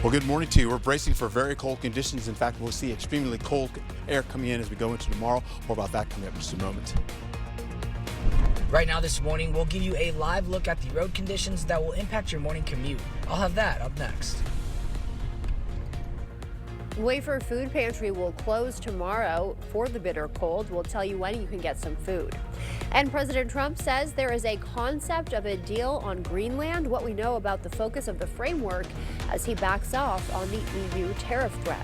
Well, good morning to you. We're bracing for very cold conditions. In fact, we'll see extremely cold air coming in as we go into tomorrow. More about that coming up in just a moment. Right now this morning, we'll give you a live look at the road conditions that will impact your morning commute. I'll have that up next. Wafer Food Pantry will close tomorrow for the bitter cold. We'll tell you when you can get some food. And President Trump says there is a concept of a deal on Greenland, what we know about the focus of the framework as he backs off on the EU tariff threat.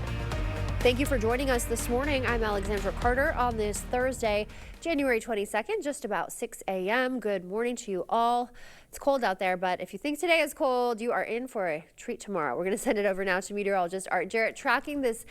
Thank you for joining us this morning. I'm Alexandra Carter on this Thursday, January 22nd, just about 6 a.m. Good morning to you all. It's cold out there, but if you think today is cold, you are in for a treat tomorrow. We're going to send it over now to meteorologist Art Jarrett, tracking this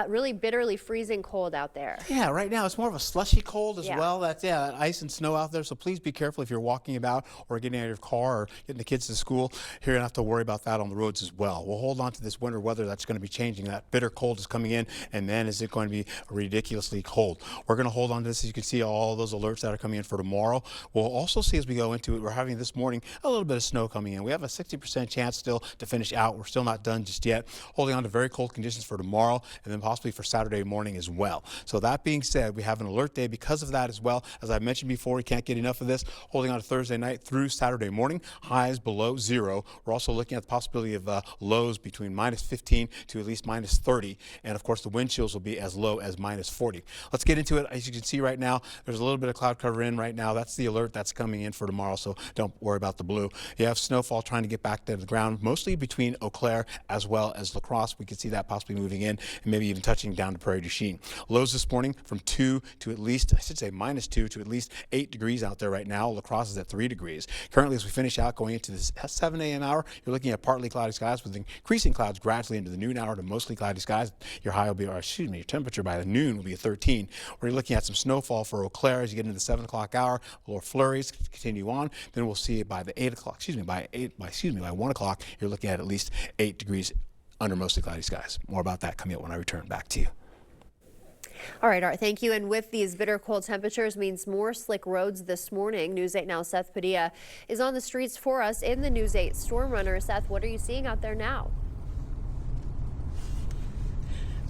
really bitterly freezing cold out there. Yeah, right now it's more of a slushy cold as well. That's ice and snow out there. So please be careful if you're walking about or getting out of your car or getting the kids to school. You're going to have to worry about that on the roads as well. We'll hold on to this winter weather that's going to be changing. That bitter cold is coming in, and then is it going to be ridiculously cold? We're going to hold on to this. As you can see, all those alerts that are coming in for tomorrow. We'll also see as we go into it, we're having this morning a little bit of snow coming in. We have a 60% chance still to finish out. We're still not done just yet. Holding on to very cold conditions for tomorrow and then possibly for Saturday morning as well. So that being said, we have an alert day because of that as well. As I mentioned before, we can't get enough of this. Holding on to Thursday night through Saturday morning, highs below zero. We're also looking at the possibility of lows between minus 15 to at least minus 30. And of course, the wind chills will be as low as minus 40. Let's get into it. As you can see right now, there's a little bit of cloud cover in right now. That's the alert that's coming in for tomorrow, so don't worry about the blue. You have snowfall trying to get back to the ground, mostly between Eau Claire as well as La Crosse. We could see that possibly moving in and maybe even touching down to Prairie du Chien. Lows this morning from 2 to at least, I should say minus 2 to at least 8 degrees out there right now. La Crosse is at 3 degrees. Currently, as we finish out going into this 7 a.m. hour, you're looking at partly cloudy skies with increasing clouds gradually into the noon hour to mostly cloudy skies. Your high will be, your temperature by the noon will be 13. We're looking at some snowfall for Eau Claire as you get into the 7 o'clock hour. Lower flurries continue on. Then we'll see it by the 8 o'clock, by 1 o'clock, you're looking at least 8 degrees under mostly cloudy skies. More about that coming up when I return back to you. All right, Art, thank you. And with these bitter cold temperatures means more slick roads this morning. News 8 Now Seth Padilla is on the streets for us in the News 8 Storm Runner. Seth, what are you seeing out there now?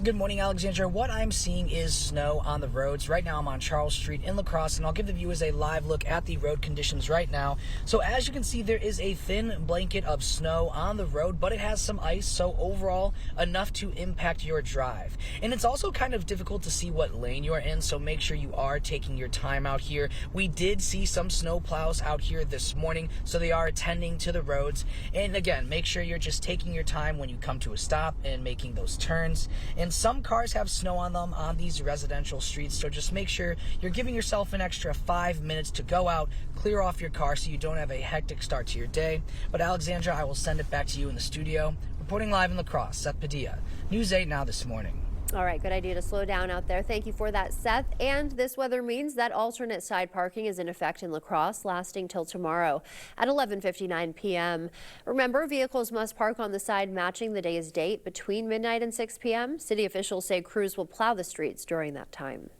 Good morning, Alexandra. What I'm seeing is snow on the roads. Right now I'm on Charles Street in La Crosse, and I'll give the viewers a live look at the road conditions right now. So as you can see, there is a thin blanket of snow on the road, but it has some ice, so overall enough to impact your drive. And it's also kind of difficult to see what lane you are in, so make sure you are taking your time out here. We did see some snow plows out here this morning, so they are attending to the roads. And again, make sure you're just taking your time when you come to a stop and making those turns. And some cars have snow on them on these residential streets, so just make sure you're giving yourself an extra 5 minutes to go out, clear off your car so you don't have a hectic start to your day. But Alexandra, I will send it back to you in the studio. Reporting live in La Crosse, Seth Padilla, News 8 Now this morning. All right, good idea to slow down out there. Thank you for that, Seth. And this weather means that alternate side parking is in effect in La Crosse, lasting till tomorrow at 11:59 p.m. Remember, vehicles must park on the side matching the day's date between midnight and 6 p.m. City officials say crews will plow the streets during that time.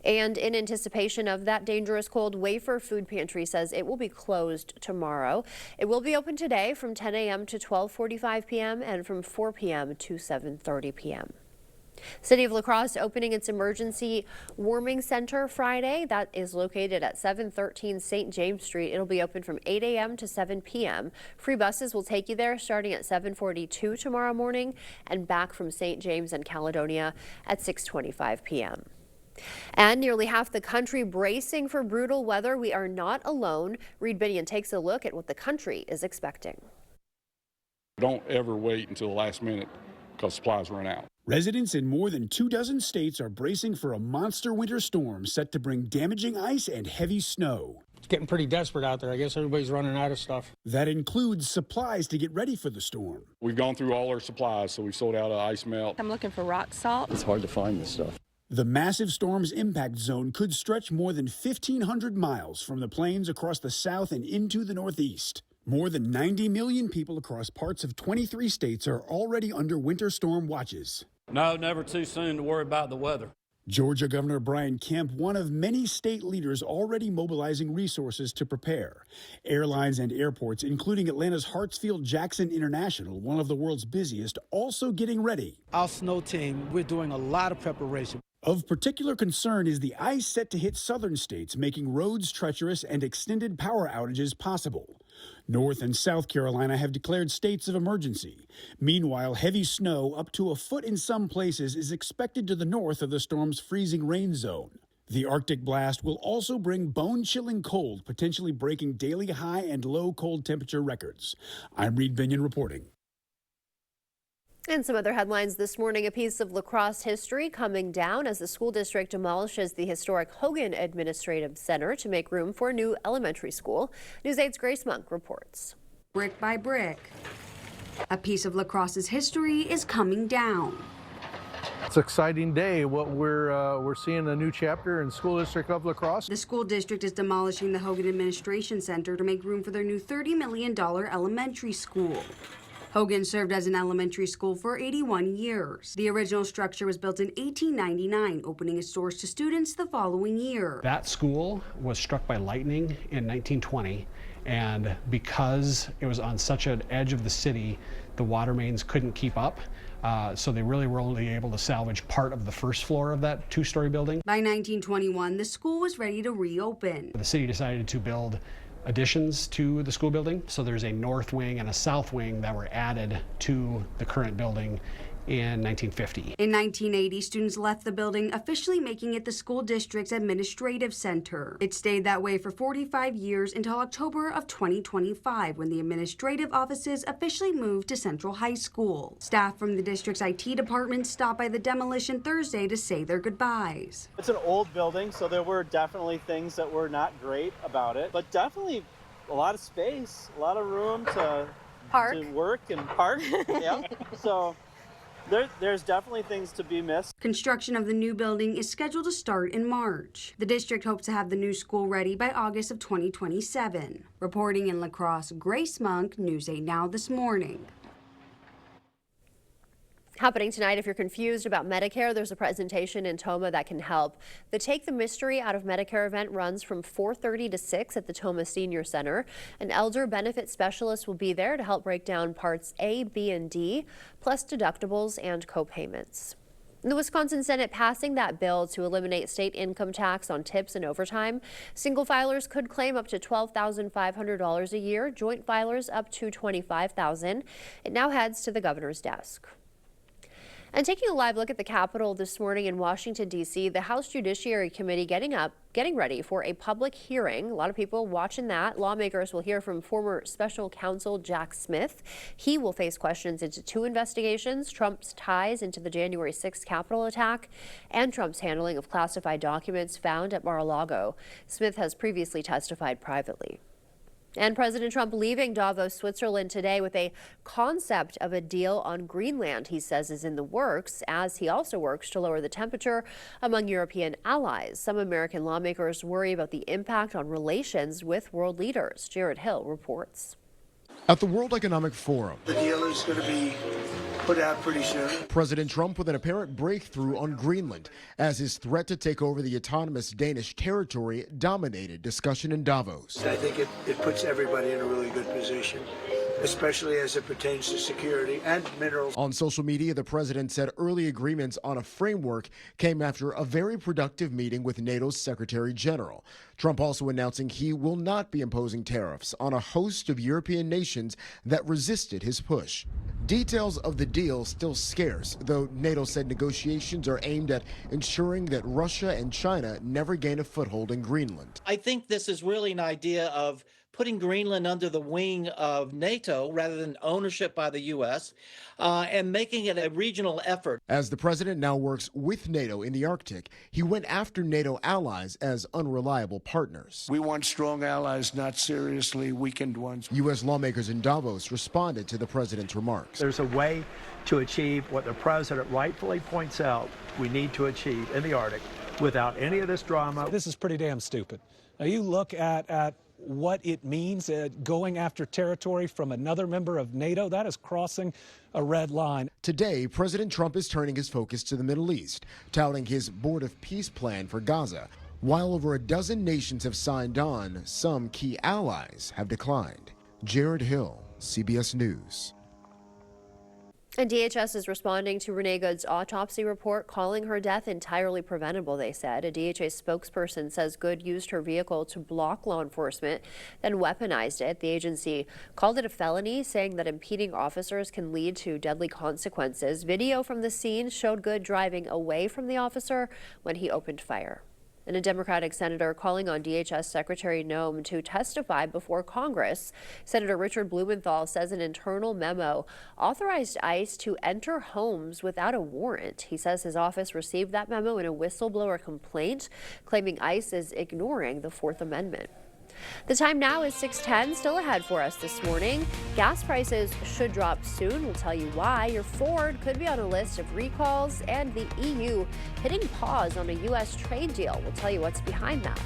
And in anticipation of that dangerous cold, Wafer Food Pantry says it will be closed tomorrow. It will be open today from 10 a.m. to 12:45 p.m. and from 4 p.m. to 7:30 p.m. City of La Crosse opening its emergency warming center Friday. That is located at 713 St. James Street. It'll be open from 8 a.m. to 7 p.m. Free buses will take you there starting at 7:42 tomorrow morning and back from St. James and Caledonia at 6:25 p.m. And nearly half the country bracing for brutal weather. We are not alone. Reed Binion takes a look at what the country is expecting. Don't ever wait until the last minute because supplies run out. Residents in more than 24 states are bracing for a monster winter storm set to bring damaging ice and heavy snow. It's getting pretty desperate out there. I guess everybody's running out of stuff. That includes supplies to get ready for the storm. We've gone through all our supplies, so we sold out of ice melt. I'm looking for rock salt. It's hard to find this stuff. The massive storm's impact zone could stretch more than 1,500 miles from the plains across the south and into the northeast. More than 90 million people across parts of 23 states are already under winter storm watches. No, never too soon to worry about the weather. Georgia Governor Brian Kemp, one of many state leaders already mobilizing resources to prepare. Airlines and airports, including Atlanta's Hartsfield-Jackson International, one of the world's busiest, also getting ready. Our snow team, we're doing a lot of preparation. Of particular concern is the ice set to hit southern states, making roads treacherous and extended power outages possible. North and South Carolina have declared states of emergency. Meanwhile, heavy snow, up to a foot in some places, is expected to the north of the storm's freezing rain zone. The Arctic blast will also bring bone-chilling cold, potentially breaking daily high and low cold temperature records. I'm Reed Binion reporting. And some other headlines this morning, a piece of La Crosse history coming down as the school district demolishes the historic Hogan Administrative Center to make room for a new elementary school. News 8's Grace Monk reports. Brick by brick, a piece of La Crosse's history is coming down. It's an exciting day. What we're seeing a new chapter in School District of La Crosse. The school district is demolishing the Hogan Administration Center to make room for their new $30 million elementary school. Hogan served as an elementary school for 81 years. The original structure was built in 1899, opening its doors to students the following year. That school was struck by lightning in 1920, and because it was on such an edge of the city, the water mains couldn't keep up. So they really were only able to salvage part of the first floor of that two-story building. By 1921, the school was ready to reopen. The city decided to build additions to the school building. So there's a north wing and a south wing that were added to the current building in 1950. In 1980, students left the building, officially making it the school district's administrative center. It stayed that way for 45 years until October of 2025, when the administrative offices officially moved to Central High School. Staff from the district's IT department stopped by the demolition Thursday to say their goodbyes. It's an old building, so there were definitely things that were not great about it, but definitely a lot of space, a lot of room to work and park. Yeah. So there's definitely things to be missed. Construction of the new building is scheduled to start in March. The district hopes to have the new school ready by August of 2027. Reporting in La Crosse, Grace Monk, News 8 Now This Morning. Happening tonight, if you're confused about Medicare, there's a presentation in Tomah that can help. The Take the Mystery Out of Medicare event runs from 4:30 to 6 at the Tomah Senior Center. An elder benefit specialist will be there to help break down parts A, B, and D, plus deductibles and co-payments. The Wisconsin Senate passing that bill to eliminate state income tax on tips and overtime. Single filers could claim up to $12,500 a year, joint filers up to $25,000. It now heads to the governor's desk. And taking a live look at the Capitol this morning in Washington, D.C., the House Judiciary Committee getting ready for a public hearing. A lot of people watching that. Lawmakers will hear from former special counsel Jack Smith. He will face questions into two investigations: Trump's ties into the January 6th Capitol attack and Trump's handling of classified documents found at Mar-a-Lago. Smith has previously testified privately. And President Trump leaving Davos, Switzerland today with a concept of a deal on Greenland he says is in the works, as he also works to lower the temperature among European allies. Some American lawmakers worry about the impact on relations with world leaders. Jared Hill reports. At the World Economic Forum, the deal is going to be put out pretty soon. President Trump with an apparent breakthrough on Greenland as his threat to take over the autonomous Danish territory dominated discussion in Davos. I think it puts everybody in a really good position, especially as it pertains to security and minerals. On social media, the president said early agreements on a framework came after a very productive meeting with NATO's Secretary General. Trump also announcing he will not be imposing tariffs on a host of European nations that resisted his push. Details of the deal still scarce, though NATO said negotiations are aimed at ensuring that Russia and China never gain a foothold in Greenland. I think this is really an idea of putting Greenland under the wing of NATO rather than ownership by the U.S. And making it a regional effort. As the president now works with NATO in the Arctic, he went after NATO allies as unreliable partners. We want strong allies, not seriously weakened ones. U.S. lawmakers in Davos responded to the president's remarks. There's a way to achieve what the president rightfully points out we need to achieve in the Arctic without any of this drama. This is pretty damn stupid. Now you look at what it means, going after territory from another member of NATO. That is crossing a red line. Today, President Trump is turning his focus to the Middle East, touting his Board of Peace plan for Gaza. While over a dozen nations have signed on, some key allies have declined. Jared Hill, CBS News. And DHS is responding to Renee Good's autopsy report, calling her death entirely preventable, they said. A DHA spokesperson says Good used her vehicle to block law enforcement, then weaponized it. The agency called it a felony, saying that impeding officers can lead to deadly consequences. Video from the scene showed Good driving away from the officer when he opened fire. And a Democratic senator calling on DHS Secretary Noem to testify before Congress. Senator Richard Blumenthal says an internal memo authorized ICE to enter homes without a warrant. He says his office received that memo in a whistleblower complaint, claiming ICE is ignoring the Fourth Amendment. The time now is 6:10, still ahead for us this morning. Gas prices should drop soon. We'll tell you why. Your Ford could be on a list of recalls, and the EU hitting pause on a U.S. trade deal. We'll tell you what's behind that.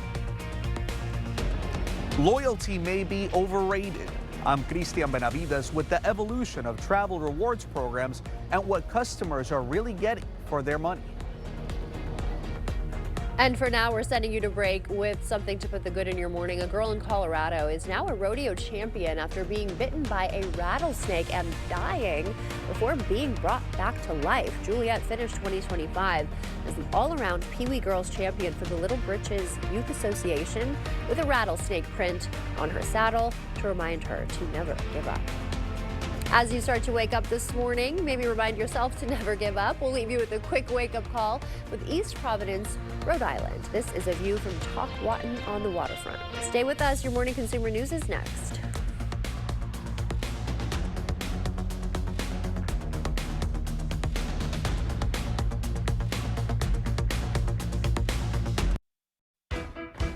Loyalty may be overrated. I'm Christian Benavides with the evolution of travel rewards programs and what customers are really getting for their money. And for now, we're sending you to break with something to put the good in your morning. A girl in Colorado is now a rodeo champion after being bitten by a rattlesnake and dying before being brought back to life. Juliet finished 2025 as the all-around Pee Wee Girls champion for the Little Britches Youth Association, with a rattlesnake print on her saddle to remind her to never give up. As you start to wake up this morning, maybe remind yourself to never give up. We'll leave you with a quick wake-up call with East Providence, Rhode Island. This is a view from Talkwauton on the waterfront. Stay with us. Your morning consumer news is next.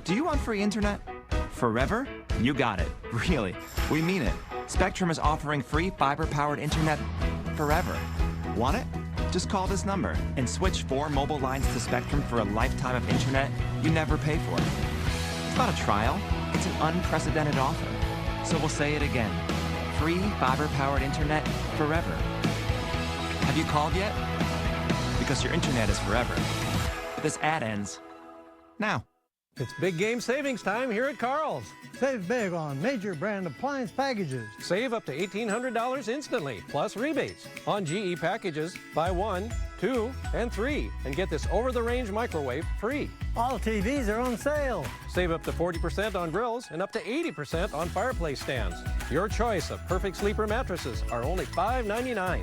Do you want free internet? Forever? You got it. Really. We mean it. Spectrum is offering free fiber-powered internet forever. Want it? Just call this number and switch 4 mobile lines to Spectrum for a lifetime of internet you never pay for. It's not a trial. It's an unprecedented offer. So we'll say it again. Free fiber-powered internet forever. Have you called yet? Because your internet is forever. But this ad ends now. It's big game savings time here at Carl's. Save big on major brand appliance packages. Save up to $1,800 instantly, plus rebates. On GE packages, buy 1, 2, and 3, and get this over-the-range microwave free. All TVs are on sale. Save up to 40% on grills and up to 80% on fireplace stands. Your choice of perfect sleeper mattresses are only $5.99.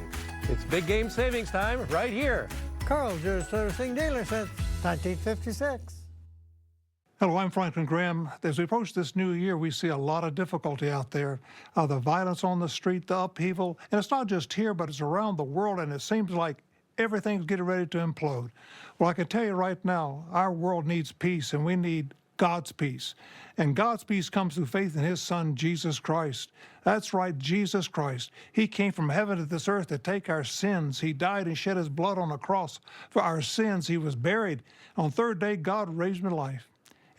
It's big game savings time right here. Carl's, your servicing dealer since 1956. Hello, I'm Franklin Graham. As we approach this new year, we see a lot of difficulty out there. The violence on the street, the upheaval, and it's not just here, but it's around the world, and it seems like everything's getting ready to implode. Well, I can tell you right now, our world needs peace, and we need God's peace. And God's peace comes through faith in His Son, Jesus Christ. That's right, Jesus Christ. He came from heaven to this earth to take our sins. He died and shed His blood on a cross for our sins. He was buried. On the third day, God raised Him to life.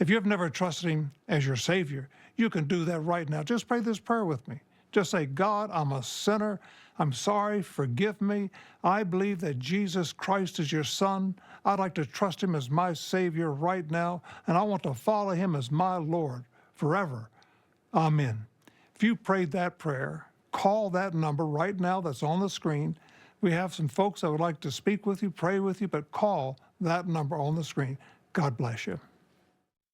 If you have never trusted Him as your Savior, you can do that right now. Just pray this prayer with me. Just say, God, I'm a sinner. I'm sorry. Forgive me. I believe that Jesus Christ is your Son. I'd like to trust Him as my Savior right now, and I want to follow Him as my Lord forever. Amen. If you prayed that prayer, call that number right now that's on the screen. We have some folks that would like to speak with you, pray with you, but call that number on the screen. God bless you.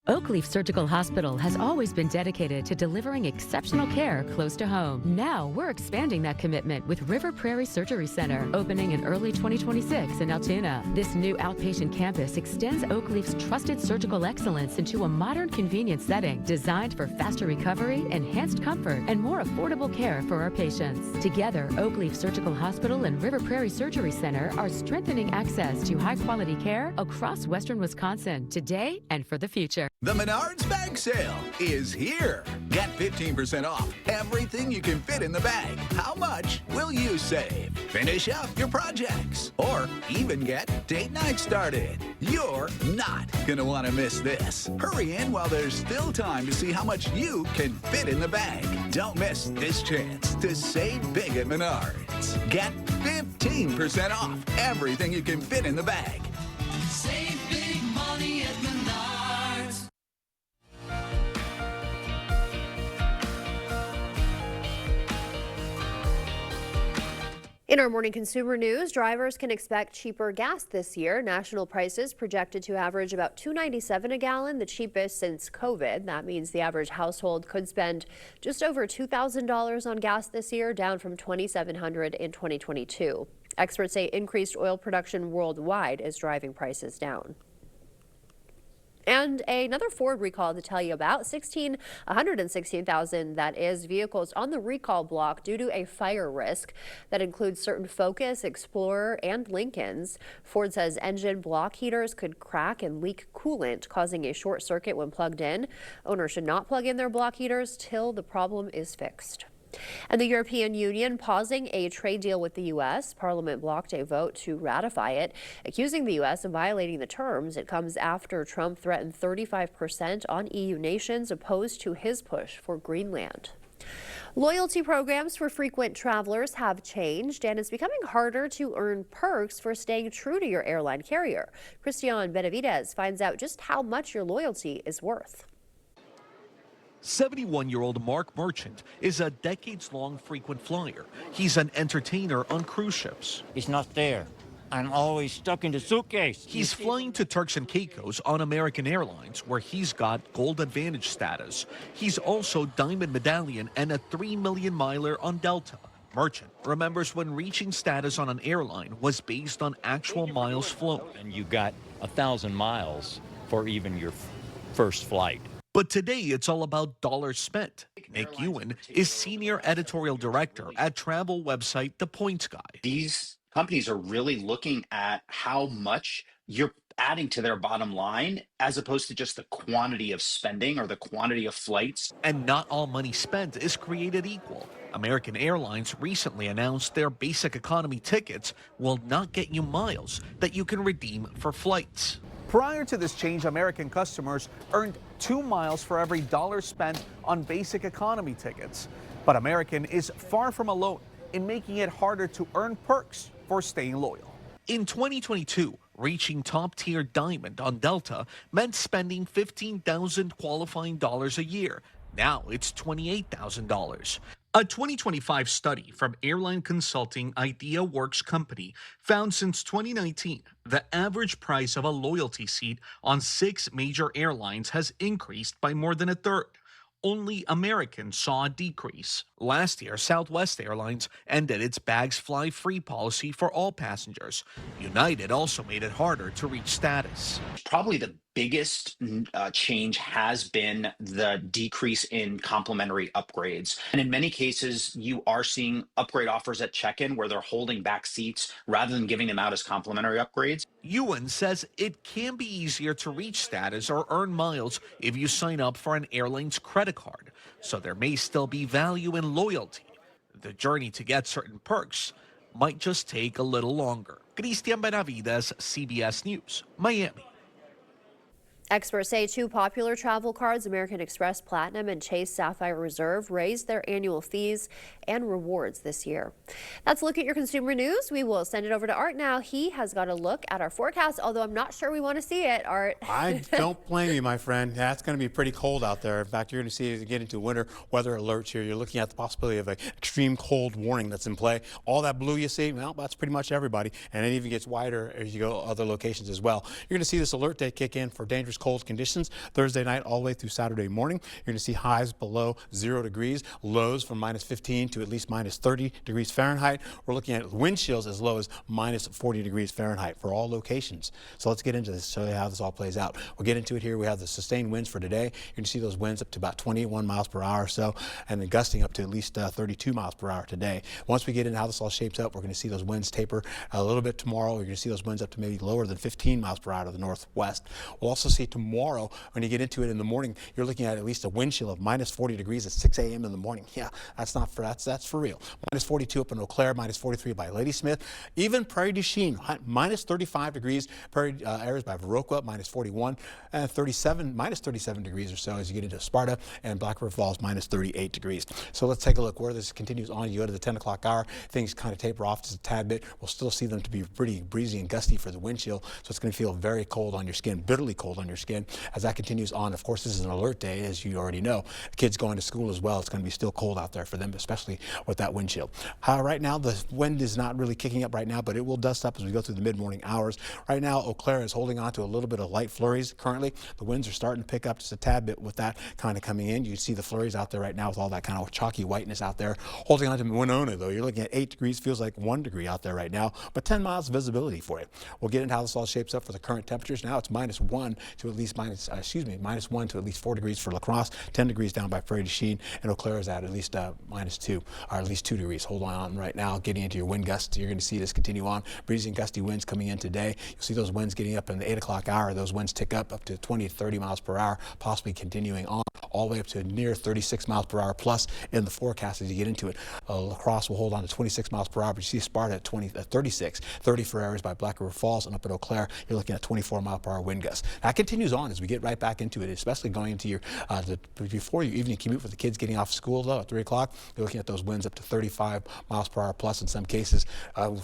Oakleaf Surgical Hospital has always been dedicated to delivering exceptional care close to home. Now we're expanding that commitment with River Prairie Surgery Center, opening in early 2026 in Altoona. This new outpatient campus extends Oakleaf's trusted surgical excellence into a modern, convenient setting designed for faster recovery, enhanced comfort, and more affordable care for our patients. Together, Oakleaf Surgical Hospital and River Prairie Surgery Center are strengthening access to high-quality care across Western Wisconsin today and for the future. The Menards bag sale is here. Get 15% off everything you can fit in the bag. How much will you save? Finish up your projects or even get date night started. You're not gonna want to miss this. Hurry in while there's still time to see how much you can fit in the bag. Don't miss this chance to save big at Menards. Get 15% off everything you can fit in the bag. Save big money at Menards. In our morning consumer news, drivers can expect cheaper gas this year. National prices projected to average about $2.97 a gallon, the cheapest since COVID. That means the average household could spend just over $2,000 on gas this year, down from $2,700 in 2022. Experts say increased oil production worldwide is driving prices down. And another Ford recall to tell you about, 116,000, that is, vehicles on the recall block due to a fire risk that includes certain Focus, Explorer, and Lincolns. Ford says engine block heaters could crack and leak coolant, causing a short circuit when plugged in. Owners should not plug in their block heaters till the problem is fixed. And the European Union pausing a trade deal with the U.S. Parliament blocked a vote to ratify it, accusing the U.S. of violating the terms. It comes after Trump threatened 35% on EU nations opposed to his push for Greenland. Loyalty programs for frequent travelers have changed, and it's becoming harder to earn perks for staying true to your airline carrier. Christian Benavidez finds out just how much your loyalty is worth. 71-year-old Mark Merchant is a decades-long frequent flyer. He's an entertainer on cruise ships. It's not there. I'm always stuck in the suitcase. He's flying to Turks and Caicos on American Airlines, where he's got Gold Advantage status. He's also Diamond Medallion and a 3 million miler on Delta. Merchant remembers when reaching status on an airline was based on actual miles flown. And you got 1,000 miles for even your first flight. But today, it's all about dollars spent. Nick Ewan is senior editorial director at travel website The Points Guy. These companies are really looking at how much you're adding to their bottom line as opposed to just the quantity of spending or the quantity of flights. And not all money spent is created equal. American Airlines recently announced their basic economy tickets will not get you miles that you can redeem for flights. Prior to this change, American customers earned 2 miles for every dollar spent on basic economy tickets. But American is far from alone in making it harder to earn perks for staying loyal. In 2022, reaching top-tier Diamond on Delta meant spending $15,000 qualifying dollars a year. Now it's $28,000. A 2025 study from airline consulting IdeaWorks company found since 2019, the average price of a loyalty seat on 6 major airlines has increased by more than a third. Only American saw a decrease. Last year, Southwest Airlines ended its bags fly free policy for all passengers. United also made it harder to reach status. Probably the biggest change has been the decrease in complimentary upgrades. And in many cases, you are seeing upgrade offers at check-in where they're holding back seats rather than giving them out as complimentary upgrades. Ewan says it can be easier to reach status or earn miles if you sign up for an airline's credit card. So there may still be value in loyalty. The journey to get certain perks might just take a little longer. Christian Benavides, CBS News, Miami. Experts say 2 popular travel cards, American Express Platinum and Chase Sapphire Reserve, raised their annual fees and rewards this year. That's a look at your consumer news. We will send it over to Art now. He has got a look at our forecast, although I'm not sure we want to see it, Art. I don't blame you, my friend. That's going to be pretty cold out there. In fact, you're going to see as you get into winter weather alerts here, you're looking at the possibility of an extreme cold warning that's in play. All that blue you see, well, that's pretty much everybody. And it even gets wider as you go other locations as well. You're going to see this alert day kick in for dangerous cold conditions Thursday night all the way through Saturday morning. You're going to see highs below 0 degrees, lows from minus 15 to at least minus 30 degrees Fahrenheit. We're looking at wind chills as low as minus 40 degrees Fahrenheit for all locations. So let's get into this, show you how this all plays out. We'll get into it here. We have the sustained winds for today. You're going to see those winds up to about 21 miles per hour or so, and then gusting up to at least 32 miles per hour today. Once we get into how this all shapes up, we're going to see those winds taper a little bit tomorrow. You're going to see those winds up to maybe lower than 15 miles per hour to the northwest. We'll also see tomorrow, when you get into it in the morning, you're looking at least a wind chill of minus 40 degrees at 6 a.m. in the morning. Yeah, that's for real. Minus 42 up in Eau Claire, minus 43 by Ladysmith. Even Prairie du Chien, minus 35 degrees. Prairie areas by Viroqua, minus 41, and minus 37 degrees or so as you get into Sparta, and Black River Falls, minus 38 degrees. So let's take a look where this continues on. You go to the 10 o'clock hour, things kind of taper off just a tad bit. We'll still see them to be pretty breezy and gusty for the wind chill, so it's going to feel very cold on your skin, bitterly cold on your skin as that continues on. Of course, this is an alert day, as you already know. Kids going to school as well, it's going to be still cold out there for them, especially with that wind chill. Right now, the wind is not really kicking up right now, but it will dust up as we go through the mid-morning hours. Right now, Eau Claire is holding on to a little bit of light flurries currently. The winds are starting to pick up just a tad bit with that kind of coming in. You see the flurries out there right now with all that kind of chalky whiteness out there. Holding on to Winona, though, you're looking at 8 degrees, feels like 1 degree out there right now, but 10 miles of visibility for you. We'll get into how this all shapes up for the current temperatures. Now it's minus 1 to at least -4 degrees for La Crosse, 10 degrees down by Prairie du Chien, and Eau Claire is at least minus 2, or at least 2 degrees. Hold on right now, getting into your wind gusts. You're going to see this continue on. Breezy and gusty winds coming in today. You'll see those winds getting up in the 8 o'clock hour. Those winds tick up to 20 to 30 miles per hour, possibly continuing on all the way up to near 36 miles per hour plus in the forecast as you get into it. La Crosse will hold on to 26 miles per hour, but you see Sparta at 36, 30 for areas by Black River Falls, and up at Eau Claire, you're looking at 24 mile per hour wind gusts. That continues on as we get right back into it, especially going into your before your evening commute for the kids getting off school, though, at 3 o'clock. You're looking at those winds up to 35 miles per hour plus in some cases.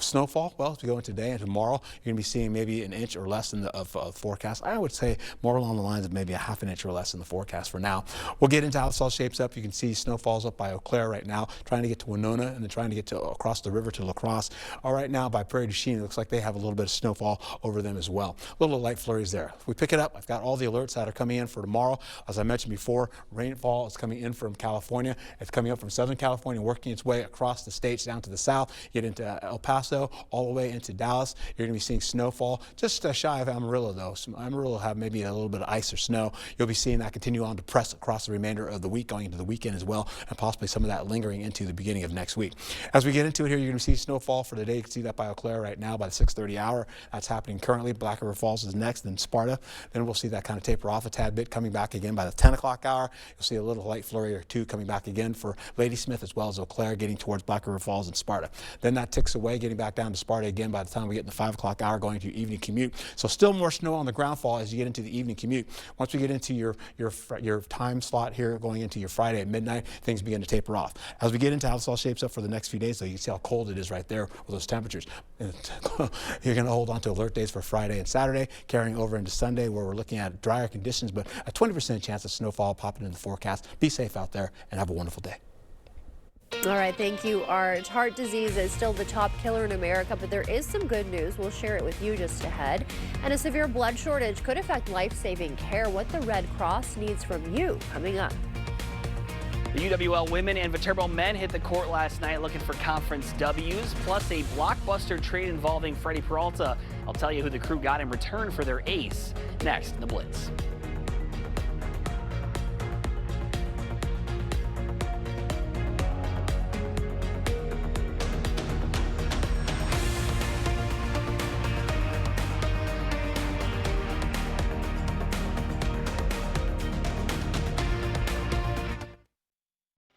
Snowfall, well, as we go into today and tomorrow, you're going to be seeing maybe an inch or less in the forecast. I would say more along the lines of maybe a half an inch or less in the forecast for now. We'll get into how this all shapes up. You can see snowfalls up by Eau Claire right now, trying to get to Winona and then trying to get to across the river to La Crosse. Right now by Prairie du Chien, it looks like they have a little bit of snowfall over them as well. Little light flurries there. If we pick it up, I've got all the alerts that are coming in for tomorrow. As I mentioned before, rainfall is coming in from California. It's coming up from Southern California, working its way across the states down to the south. You get into El Paso, all the way into Dallas. You're going to be seeing snowfall just shy of Amarillo, though. Amarillo will have maybe a little bit of ice or snow. You'll be seeing that continue on to press across the remainder of the week, going into the weekend as well, and possibly some of that lingering into the beginning of next week. As we get into it here, you're going to see snowfall for today. You can see that by Eau Claire right now by the 6:30 hour. That's happening currently. Black River Falls is next, then Sparta. Then we'll see that kind of taper off a tad bit, coming back again by the 10 o'clock hour. You'll see a little light flurry or two coming back again for Ladysmith as well as Eau Claire, getting towards Black River Falls and Sparta. Then that ticks away, getting back down to Sparta again by the time we get in the 5 o'clock hour, going to your evening commute. So still more snow on the ground fall as you get into the evening commute. Once we get into your time slot here, going into your Friday at midnight, things begin to taper off. As we get into how this all shapes up for the next few days, though, you can see how cold it is right there with those temperatures. And you're going to hold on to alert days for Friday and Saturday, carrying over into Sunday, where we're looking at drier conditions, but a 20% chance of snowfall popping in the forecast. Be safe out there and have a wonderful day. All right, thank you, Art. Heart disease is still the top killer in America, but there is some good news. We'll share it with you just ahead. And a severe blood shortage could affect life-saving care. What the Red Cross needs from you, coming up. The UWL women and Viterbo men hit the court last night looking for conference W's, plus a blockbuster trade involving Freddie Peralta. I'll tell you who the crew got in return for their ace next in the Blitz.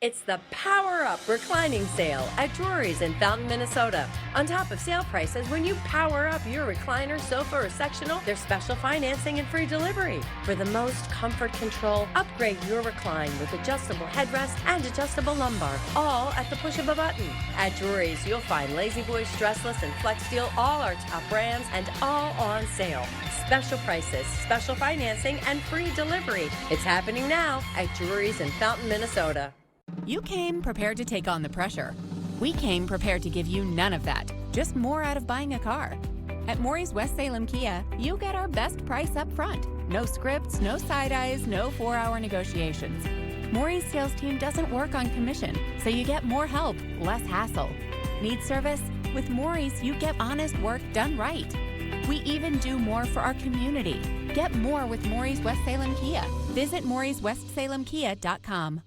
It's the Power Up Reclining Sale at Drury's in Fountain, Minnesota. On top of sale prices, when you power up your recliner, sofa, or sectional, there's special financing and free delivery. For the most comfort control, upgrade your recline with adjustable headrest and adjustable lumbar, all at the push of a button. At Drury's, you'll find Lazy Boy, Stressless, and Flex Steel, all our top brands, and all on sale. Special prices, special financing, and free delivery. It's happening now at Drury's in Fountain, Minnesota. You came prepared to take on the pressure. We came prepared to give you none of that, just more out of buying a car. At Maury's West Salem Kia, you get our best price up front. No scripts, no side eyes, no 4-hour negotiations. Maury's sales team doesn't work on commission, so you get more help, less hassle. Need service? With Maury's, you get honest work done right. We even do more for our community. Get more with Maury's West Salem Kia. Visit MaurysWestSalemKia.com.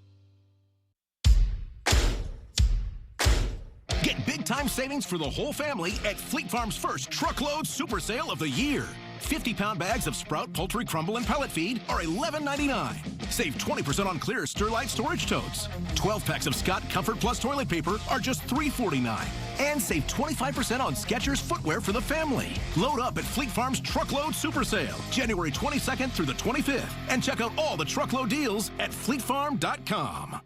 Get big-time savings for the whole family at Fleet Farm's first Truckload Super Sale of the year. 50-pound bags of Sprout Poultry Crumble and Pellet Feed are $11.99. Save 20% on clear Sterlite storage totes. 12 packs of Scott Comfort Plus toilet paper are just $3.49. And save 25% on Skechers footwear for the family. Load up at Fleet Farm's Truckload Super Sale, January 22nd through the 25th. And check out all the truckload deals at fleetfarm.com.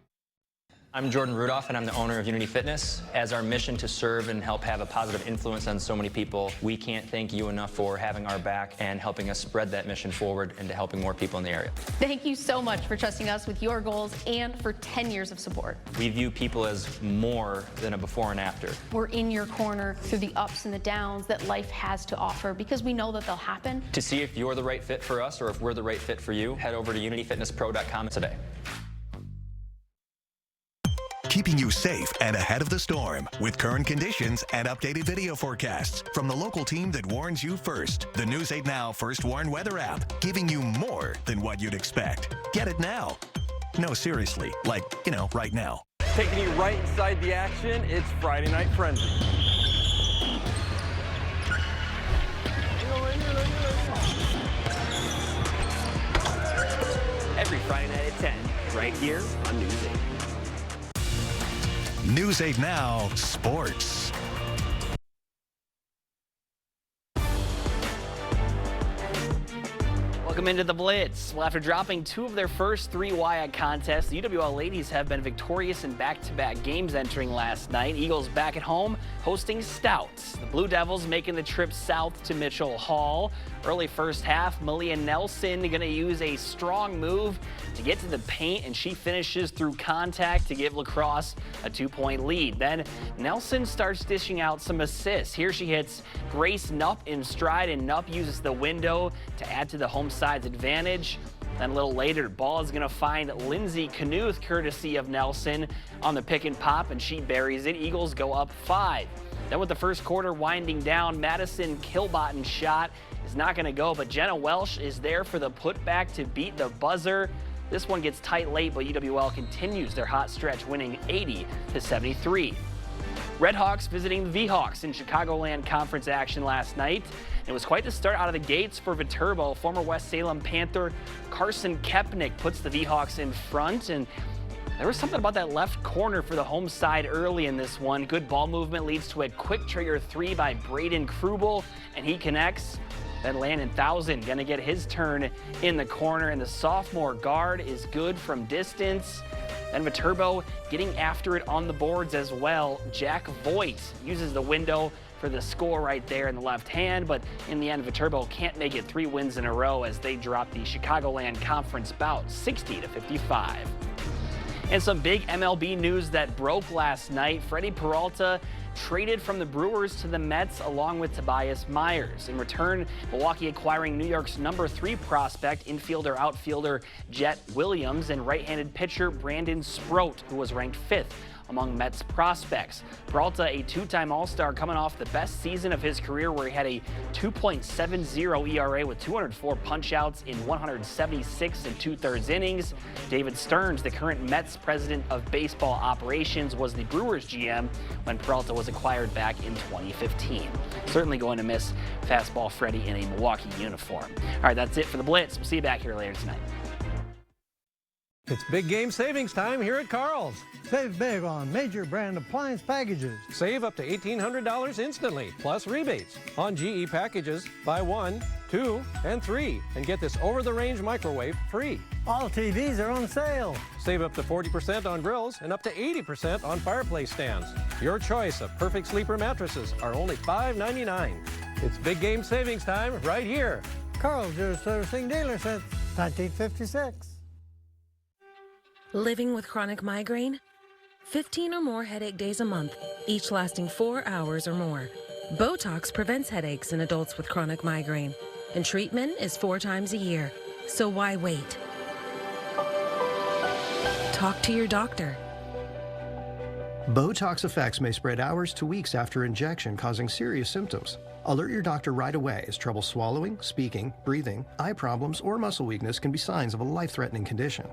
I'm Jordan Rudolph, and I'm the owner of Unity Fitness. As our mission to serve and help have a positive influence on so many people, we can't thank you enough for having our back and helping us spread that mission forward into helping more people in the area. Thank you so much for trusting us with your goals and for 10 years of support. We view people as more than a before and after. We're in your corner through the ups and the downs that life has to offer because we know that they'll happen. To see if you're the right fit for us or if we're the right fit for you, head over to unityfitnesspro.com today. Keeping you safe and ahead of the storm with current conditions and updated video forecasts from the local team that warns you first. The News 8 Now First Warn Weather app, giving you more than what you'd expect. Get it now. No, seriously, like, right now. Taking you right inside the action, it's Friday Night Frenzy. Every Friday night at 10, right here on News 8. News 8 Now Sports. Welcome into the Blitz. Well, after dropping 2 of their first 3 WIAC contests, the UWL ladies have been victorious in back-to-back games entering last night. Eagles back at home hosting Stouts. The Blue Devils making the trip south to Mitchell Hall. Early first half, Malia Nelson going to use a strong move to get to the paint, and she finishes through contact to give La Crosse a 2-point lead. Then Nelson starts dishing out some assists. Here she hits Grace Knupp in stride, and Knupp uses the window to add to the home side's advantage. Then a little later, ball is going to find Lindsay Knuth, courtesy of Nelson, on the pick and pop, and she buries it. Eagles go up 5. Then with the first quarter winding down, Madison Kilbotton's shot is not going to go, but Jenna Welsh is there for the putback to beat the buzzer. This one gets tight late, but UWL continues their hot stretch, winning 80-73. Redhawks visiting the V-Hawks in Chicagoland Conference action last night. It was quite the start out of the gates for Viterbo. Former West Salem Panther Carson Kepnick puts the V-Hawks in front, and there was something about that left corner for the home side early in this one. Good ball movement leads to a quick trigger 3 by Braden Krubel, and he connects. Then Landon Thousand going to get his turn in the corner, and the sophomore guard is good from distance. Then Viterbo getting after it on the boards as well. Jack Voigt uses the window for the score right there in the left hand, but in the end, Viterbo can't make it 3 wins in a row as they drop the Chicagoland Conference bout 60-55. And some big MLB news that broke last night. Freddie Peralta traded from the Brewers to the Mets along with Tobias Myers. In return, Milwaukee acquiring New York's number 3 prospect, infielder, outfielder Jet Williams, and right-handed pitcher Brandon Sproat, who was ranked 5th among Mets prospects. Peralta, a 2-time All-Star, coming off the best season of his career where he had a 2.70 ERA with 204 punch-outs in 176 2/3 innings. David Stearns, the current Mets president of baseball operations, was the Brewers GM when Peralta was acquired back in 2015. Certainly going to miss fastball Freddie in a Milwaukee uniform. All right, that's it for the Blitz. We'll see you back here later tonight. It's big game savings time here at Carl's. Save big on major brand appliance packages. Save up to $1,800 instantly, plus rebates on GE packages. Buy 1, 2, and 3, and get this over-the-range microwave free. All TVs are on sale. Save up to 40% on grills and up to 80% on fireplace stands. Your choice of Perfect Sleeper mattresses are only $5.99. It's big game savings time right here. Carl's, your servicing dealer since 1956. Living with chronic migraine? 15 or more headache days a month, each lasting 4 hours or more. Botox prevents headaches in adults with chronic migraine, and treatment is 4 times a year. So why wait? Talk to your doctor. Botox effects may spread hours to weeks after injection, causing serious symptoms. Alert your doctor right away, as trouble swallowing, speaking, breathing, eye problems, or muscle weakness can be signs of a life-threatening condition.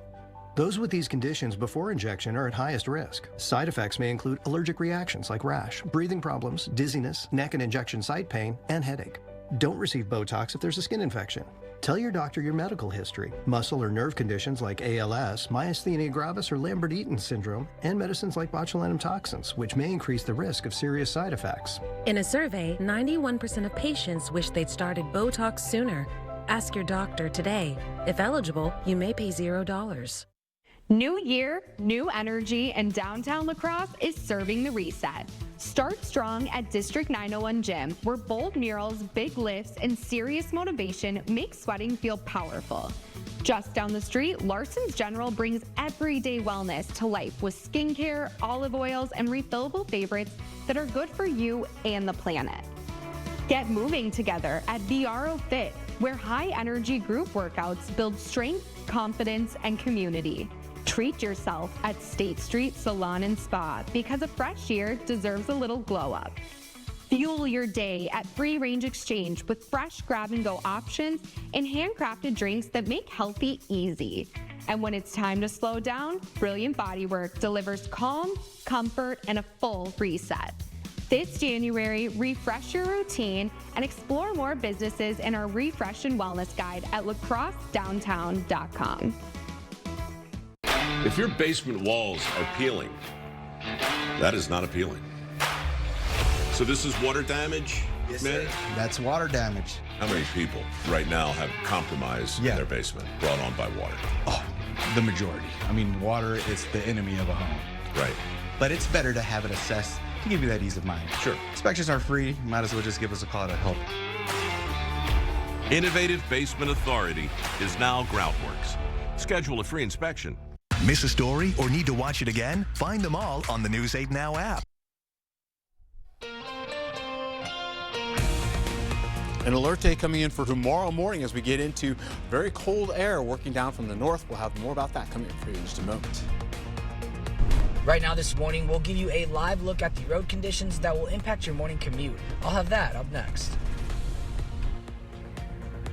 Those with these conditions before injection are at highest risk. Side effects may include allergic reactions like rash, breathing problems, dizziness, neck and injection site pain, and headache. Don't receive Botox if there's a skin infection. Tell your doctor your medical history, muscle or nerve conditions like ALS, myasthenia gravis, or Lambert-Eaton syndrome, and medicines like botulinum toxins, which may increase the risk of serious side effects. In a survey, 91% of patients wish they'd started Botox sooner. Ask your doctor today. If eligible, you may pay $0. New year, new energy, and downtown La Crosse is serving the reset. Start strong at District 901 Gym, where bold murals, big lifts, and serious motivation make sweating feel powerful. Just down the street, Larson's General brings everyday wellness to life with skincare, olive oils, and refillable favorites that are good for you and the planet. Get moving together at VRO Fit, where high-energy group workouts build strength, confidence, and community. Treat yourself at State Street Salon and Spa, because a fresh year deserves a little glow up. Fuel your day at Free Range Exchange with fresh grab-and-go options and handcrafted drinks that make healthy easy. And when it's time to slow down, Brilliant Bodywork delivers calm, comfort, and a full reset. This January, refresh your routine and explore more businesses in our Refresh and Wellness Guide at lacrossedowntown.com. If your basement walls are peeling, that is not appealing. So this is water damage, Yes, man? sir. That's water damage. How many people right now have compromise in their basement brought on by water? Oh, the majority. I mean, water is the enemy of a home. Right. But it's better to have it assessed to give you that ease of mind. Sure. Inspections are free. Might as well just give us a call to help. Innovative Basement Authority is now Groutworks. Schedule a free inspection. Miss a story or need to watch it again? Find them all on the News 8 Now app. An alert day coming in for tomorrow morning as we get into very cold air working down from the north. We'll have more about that coming up for you in just a moment. Right now this morning, we'll give you a live look at the road conditions that will impact your morning commute. I'll have that up next.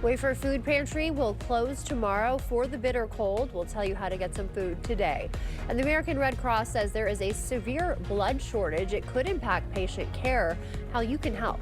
Wayfair Food Pantry will close tomorrow for the bitter cold. We'll tell you how to get some food today. And the American Red Cross says there is a severe blood shortage. It could impact patient care. How you can help.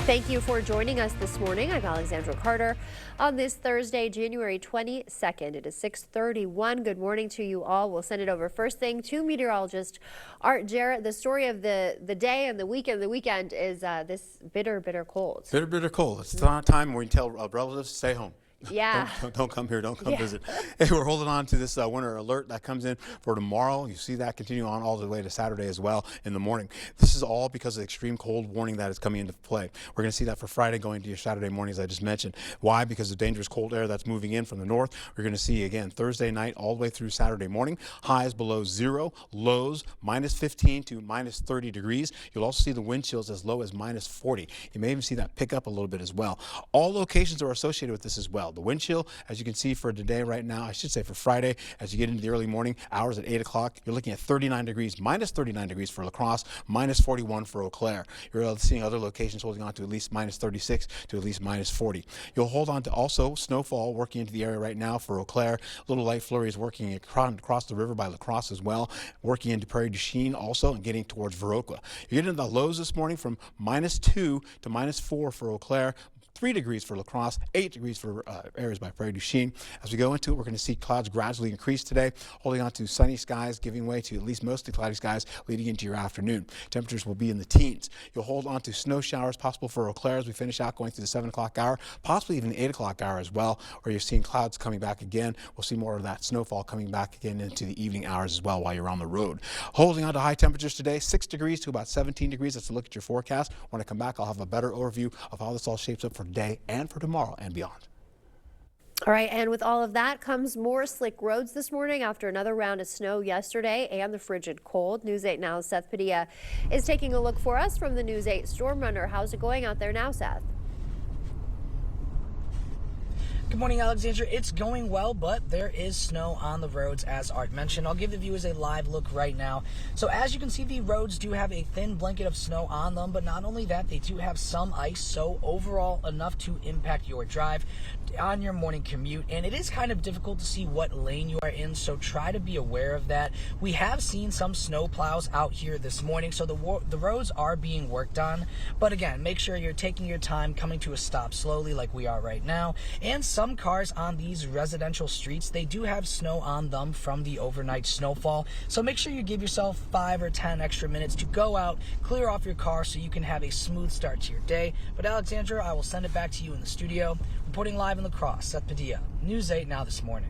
Thank you for joining us this morning. I'm Alexandra Carter. On this Thursday, January 22nd, it is 6:31. Good morning to you all. We'll send it over first thing to meteorologist Art Jarrett. The story of the day and the weekend is this bitter cold. Bitter cold. It's not time where you tell relatives to stay home. Yeah. Don't come here. Don't come visit. Hey, we're holding on to this winter alert that comes in for tomorrow. You see that continue on all the way to Saturday as well in the morning. This is all because of the extreme cold warning that is coming into play. We're going to see that for Friday going to your Saturday morning, as I just mentioned. Why? Because of dangerous cold air that's moving in from the north. We're going to see again Thursday night all the way through Saturday morning. Highs below zero, lows -15 to -30 degrees. You'll also see the wind chills as low as -40. You may even see that pick up a little bit as well. All locations are associated with this as well. The wind chill, as you can see for today right now, I should say for Friday, as you get into the early morning hours at 8 o'clock, you're looking at 39 degrees, -39 degrees for La Crosse, -41 for Eau Claire. You're seeing other locations holding on to at least -36 to at least -40. You'll hold on to also snowfall working into the area right now for Eau Claire. Little light flurries working across the river by La Crosse as well, working into Prairie du Chien also and getting towards Viroqua. You're getting the lows this morning from -2 to -4 for Eau Claire. 3 degrees for La Crosse, 8 degrees for areas by Prairie du Chien. As we go into it, we're going to see clouds gradually increase today, holding on to sunny skies, giving way to at least mostly cloudy skies leading into your afternoon. Temperatures will be in the teens. You'll hold on to snow showers possible for Eau Claire as we finish out going through the 7 o'clock hour, possibly even the 8 o'clock hour as well, where you're seeing clouds coming back again. We'll see more of that snowfall coming back again into the evening hours as well while you're on the road. Holding on to high temperatures today, 6 degrees to about 17 degrees. That's a look at your forecast. When I come back, I'll have a better overview of how this all shapes up for today and for tomorrow and beyond. All right, and with all of that comes more slick roads this morning after another round of snow yesterday and the frigid cold. News 8 Now's Seth Padilla is taking a look for us from the News 8 Storm Runner. How's it going out there now, Seth? Good morning, Alexandra. It's going well, but there is snow on the roads, as Art mentioned. I'll give the viewers a live look right now. So as you can see, the roads do have a thin blanket of snow on them, but not only that, they do have some ice, so overall enough to impact your drive on your morning commute. And it is kind of difficult to see what lane you are in, so try to be aware of that. We have seen some snow plows out here this morning, so the roads are being worked on. But again, make sure you're taking your time, coming to a stop slowly like we are right now. And some cars on these residential streets, they do have snow on them from the overnight snowfall. So make sure you give yourself 5 or 10 extra minutes to go out, clear off your car so you can have a smooth start to your day. But Alexandra, I will send it back to you in the studio. Reporting live in La Crosse, Seth Padilla, News 8 Now This Morning.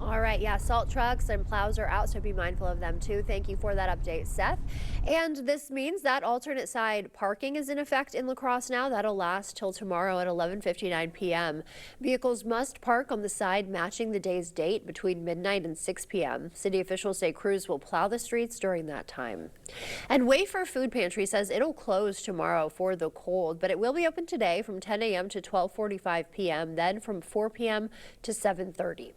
All right, yeah, salt trucks and plows are out, so be mindful of them too. Thank you for that update, Seth. And this means that alternate side parking is in effect in La Crosse now. That'll last till tomorrow at 11:59 p.m. Vehicles must park on the side matching the day's date between midnight and 6 p.m. City officials say crews will plow the streets during that time. And Wafer Food Pantry says it'll close tomorrow for the cold, but it will be open today from 10 a.m. to 12:45 p.m., then from 4 p.m. to 7:30.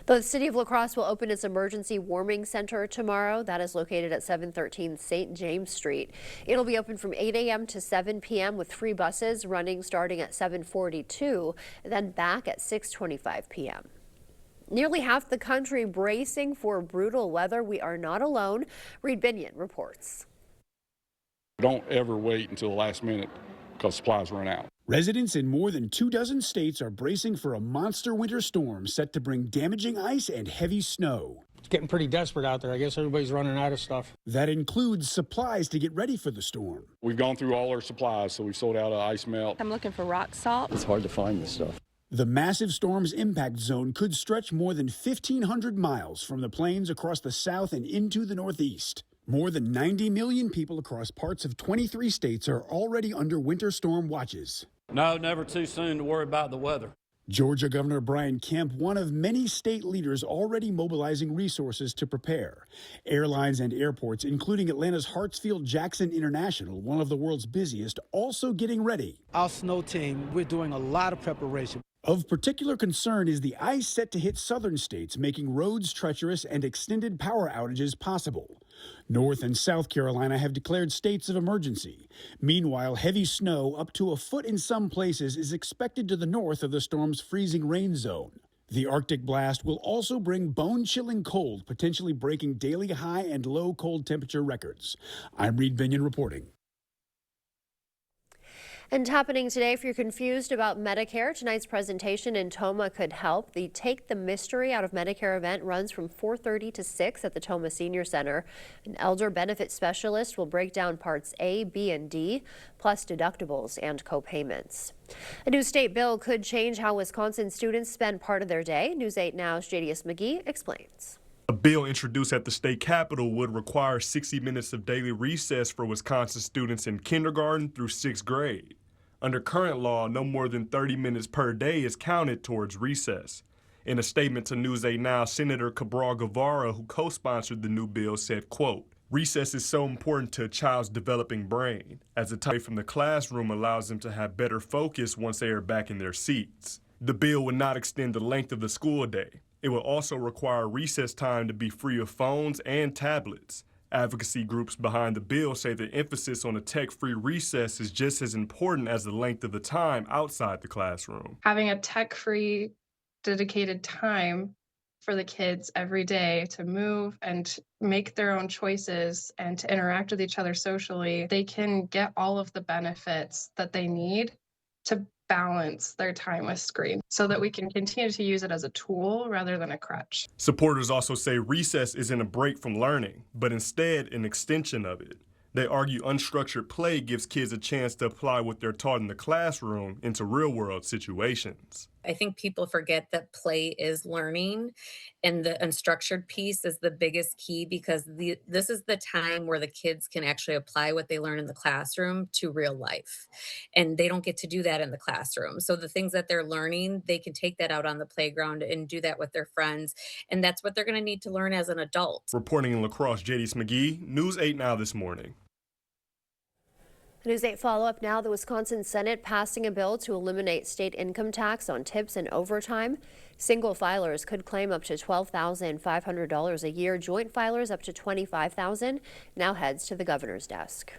The City of La Crosse will open its emergency warming center tomorrow. That is located at 713 St. James Street. It'll be open from 8 a.m. to 7 p.m. with free buses running starting at 7:42, then back at 6:25 p.m. Nearly half the country bracing for brutal weather. We are not alone. Reed Binion reports. Don't ever wait until the last minute because supplies run out. Residents in more than 24 states are bracing for a monster winter storm set to bring damaging ice and heavy snow. It's getting pretty desperate out there. I guess everybody's running out of stuff. That includes supplies to get ready for the storm. We've gone through all our supplies, so we've sold out of ice melt. I'm looking for rock salt. It's hard to find this stuff. The massive storm's impact zone could stretch more than 1,500 miles from the plains across the south and into the northeast. More than 90 million people across parts of 23 states are already under winter storm watches. No, never too soon to worry about the weather. Georgia Governor Brian Kemp, one of many state leaders already mobilizing resources to prepare. Airlines and airports, including Atlanta's Hartsfield-Jackson International, one of the world's busiest, also getting ready. Our snow team, we're doing a lot of preparation. Of particular concern is the ice set to hit southern states, making roads treacherous and extended power outages possible. North and South Carolina have declared states of emergency. Meanwhile, heavy snow, up to a foot in some places, is expected to the north of the storm's freezing rain zone. The Arctic blast will also bring bone-chilling cold, potentially breaking daily high and low cold temperature records. I'm Reed Binion reporting. And happening today, if you're confused about Medicare, tonight's presentation in Tomah could help. The Take the Mystery Out of Medicare event runs from 4:30 to 6 at the Tomah Senior Center. An elder benefit specialist will break down parts A, B, and D, plus deductibles and co-payments. A new state bill could change how Wisconsin students spend part of their day. News 8 Now's JDS McGee explains. A bill introduced at the state capitol would require 60 minutes of daily recess for Wisconsin students in kindergarten through 6th grade. Under current law, no more than 30 minutes per day is counted towards recess. In a statement to News 8 Now, Senator Cabral Guevara, who co-sponsored the new bill, said, quote, "Recess is so important to a child's developing brain, as the time from the classroom allows them to have better focus once they are back in their seats. The bill would not extend the length of the school day. It will also require recess time to be free of phones and tablets. Advocacy groups behind the bill say the emphasis on a tech-free recess is just as important as the length of the time outside the classroom. Having a tech-free, dedicated time for the kids every day to move and make their own choices and to interact with each other socially, they can get all of the benefits that they need to balance their time with screen so that we can continue to use it as a tool rather than a crutch. Supporters also say recess isn't a break from learning, but instead an extension of it. They argue unstructured play gives kids a chance to apply what they're taught in the classroom into real-world situations. I think people forget that play is learning, and the unstructured piece is the biggest key, because this is the time where the kids can actually apply what they learn in the classroom to real life. And they don't get to do that in the classroom. So the things that they're learning, they can take that out on the playground and do that with their friends. And that's what they're going to need to learn as an adult. Reporting in La Crosse, JDS McGee, News 8 Now this morning. News 8 follow-up now. The Wisconsin Senate passing a bill to eliminate state income tax on tips and overtime. Single filers could claim up to $12,500 a year. Joint filers up to $25,000. Now heads to the governor's desk.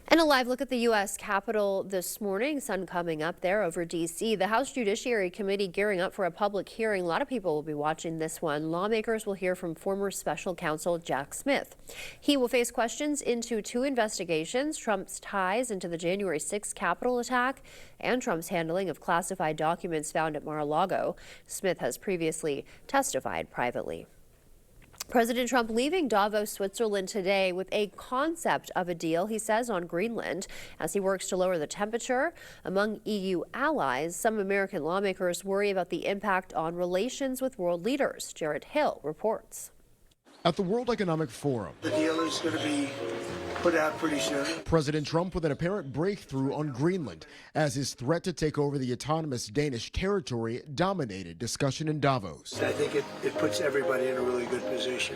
And a live look at the U.S. Capitol this morning. Sun coming up there over D.C. The House Judiciary Committee gearing up for a public hearing. A lot of people will be watching this one. Lawmakers will hear from former special counsel Jack Smith. He will face questions into 2 investigations: Trump's ties into the January 6th Capitol attack and Trump's handling of classified documents found at Mar-a-Lago. Smith has previously testified privately. President Trump leaving Davos, Switzerland today with a concept of a deal, he says, on Greenland as he works to lower the temperature. Among EU allies, some American lawmakers worry about the impact on relations with world leaders. Jared Hill reports. At the World Economic Forum, the deal is going to be put out pretty soon. President Trump with an apparent breakthrough on Greenland as his threat to take over the autonomous Danish territory dominated discussion in Davos. I think it puts everybody in a really good position,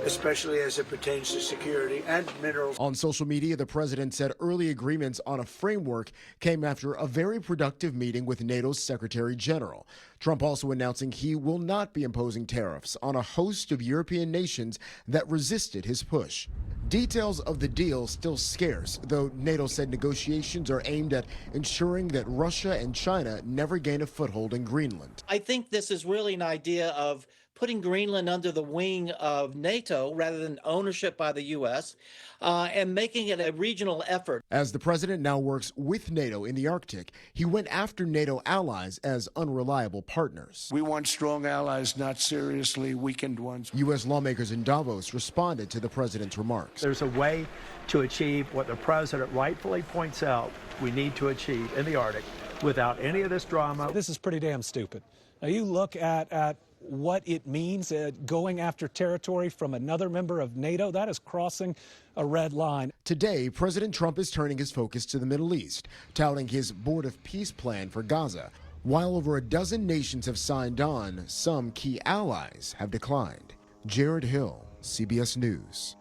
especially as it pertains to security and minerals. On social media, the president said early agreements on a framework came after a very productive meeting with NATO's Secretary General. Trump also announcing he will not be imposing tariffs on a host of European nations that resisted his push. Details of the deal still scarce, though NATO said negotiations are aimed at ensuring that Russia and China never gain a foothold in Greenland. I think this is really an idea of putting Greenland under the wing of NATO rather than ownership by the U.S. And making it a regional effort. As the president now works with NATO in the Arctic, he went after NATO allies as unreliable partners. We want strong allies, not seriously weakened ones. U.S. lawmakers in Davos responded to the president's remarks. There's a way to achieve what the president rightfully points out we need to achieve in the Arctic without any of this drama. This is pretty damn stupid. Now you look at what it means going after territory from another member of NATO. That is crossing a red line. Today, President Trump is turning his focus to the Middle East, touting his Board of Peace plan for Gaza. While over a dozen nations have signed on, some key allies have declined. Jared Hill, CBS News.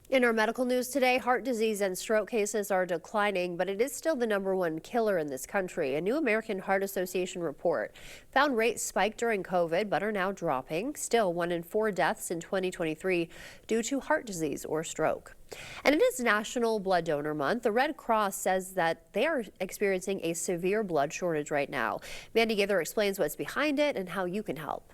In our medical news today, heart disease and stroke cases are declining, but it is still the #1 killer in this country. A new American Heart Association report found rates spiked during COVID, but are now dropping. Still, 1 in 4 deaths in 2023 due to heart disease or stroke. And it is National Blood Donor Month. The Red Cross says that they are experiencing a severe blood shortage right now. Mandy Gaither explains what's behind it and how you can help.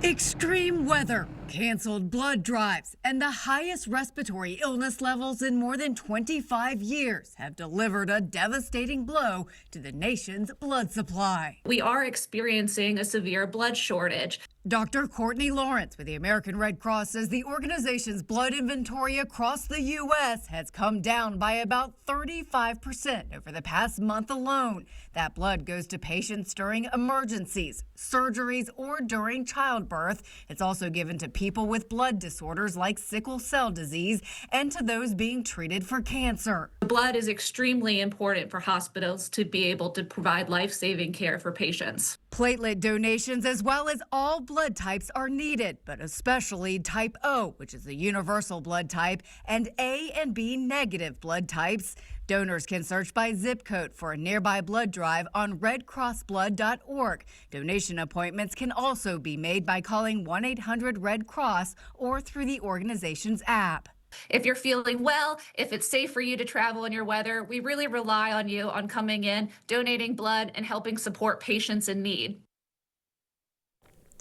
Extreme weather, canceled blood drives, and the highest respiratory illness levels in more than 25 years have delivered a devastating blow to the nation's blood supply. We are experiencing a severe blood shortage. Dr. Courtney Lawrence with the American Red Cross says the organization's blood inventory across the U.S. has come down by about 35% over the past month alone. That blood goes to patients during emergencies, surgeries, or during childbirth. It's also given to people with blood disorders like sickle cell disease and to those being treated for cancer. Blood is extremely important for hospitals to be able to provide life-saving care for patients. Platelet donations as well as all blood types are needed, but especially type O, which is a universal blood type, and A and B negative blood types. Donors can search by zip code for a nearby blood drive on redcrossblood.org. Donation appointments can also be made by calling 1-800-RED-CROSS or through the organization's app. If you're feeling well, if it's safe for you to travel in your weather, we really rely on you on coming in, donating blood, and helping support patients in need.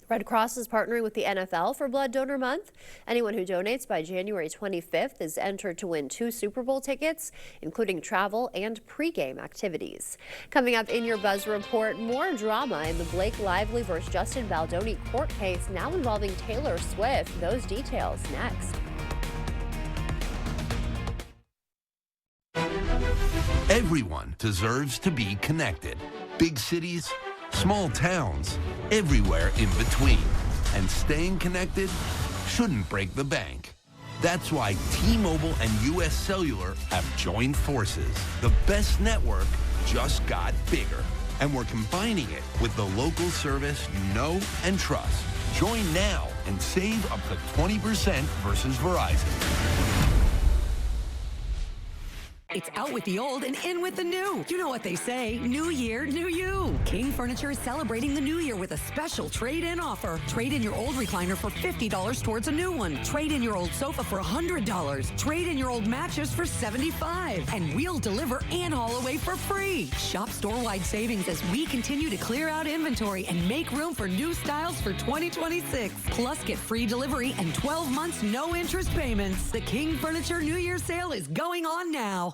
Red Cross is partnering with the NFL for Blood Donor Month. Anyone who donates by January 25th is entered to win 2 Super Bowl tickets, including travel and pregame activities. Coming up in your Buzz Report, more drama in the Blake Lively versus Justin Baldoni court case now involving Taylor Swift. Those details next. Everyone deserves to be connected. Big cities, small towns, everywhere in between. And staying connected shouldn't break the bank. That's why T-Mobile and U.S. Cellular have joined forces. The best network just got bigger. And we're combining it with the local service you know and trust. Join now and save up to 20% versus Verizon. It's out with the old and in with the new. You know what they say, new year, new you. King Furniture is celebrating the new year with a special trade-in offer. Trade in your old recliner for $50 towards a new one. Trade in your old sofa for $100. Trade in your old mattress for $75. And we'll deliver and haul away for free. Shop store-wide savings as we continue to clear out inventory and make room for new styles for 2026. Plus, get free delivery and 12 months no interest payments. The King Furniture New Year sale is going on now.